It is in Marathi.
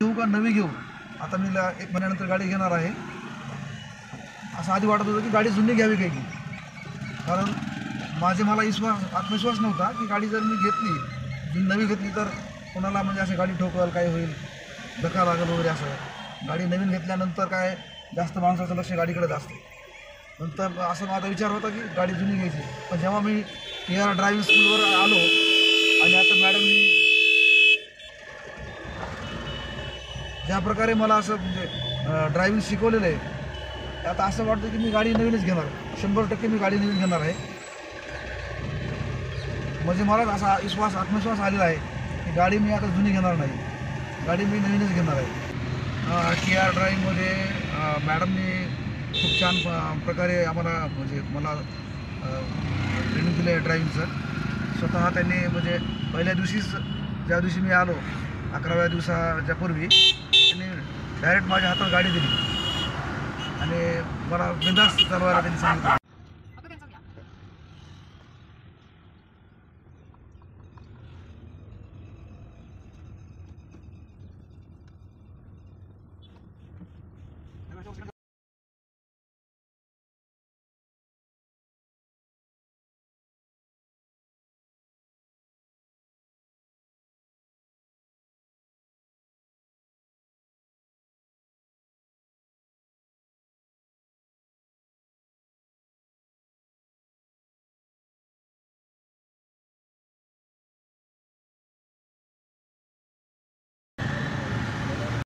घेऊ का नवी घेऊ, आता मी 1 महिन्यानंतर गाडी घेणार आहे. असं आधी वाटत होतं की गाडी जुनी घ्यावी काही, कारण मला आत्मविश्वास नव्हता की गाडी जर मी घेतली नवी घेतली तर कोणाला म्हणजे असं गाडी ठोकल, काय होईल, धक्का लागेल वगैरे. असं गाडी नवीन घेतल्यानंतर काय जास्त माणसाचं लक्ष गाडीकडेच असते. नंतर असं माझा विचार होता की गाडी जुनी घ्यायची. पण जेव्हा मी ड्रायव्हिंग स्कूलवर आलो आणि आता मॅडमनी ज्या प्रकारे मला असं म्हणजे ड्रायव्हिंग शिकवलेलं आहे, आता असं वाटतं की मी गाडी नवीनच घेणार. 100% मी गाडी नवीन घेणार आहे. म्हणजे मला असा आत्मविश्वास आलेला आहे की गाडी मी आता जुनी घेणार नाही, गाडी मी नवीनच घेणार आहे. TR ड्रायव्हिंगमध्ये मॅडमनी खूप छान प्रकारे आम्हाला म्हणजे मला ट्रेनिंग दिलं आहे ड्रायव्हिंगचं. स्वतः त्यांनी म्हणजे पहिल्या दिवशीच, ज्या दिवशी मी आलो 11व्या दिवसाच्या पूर्वी, त्यांनी डायरेक्ट माझ्या हातात गाडी दिली आणि मला बिनधास्त चालवायला त्यांनी सांगितलं.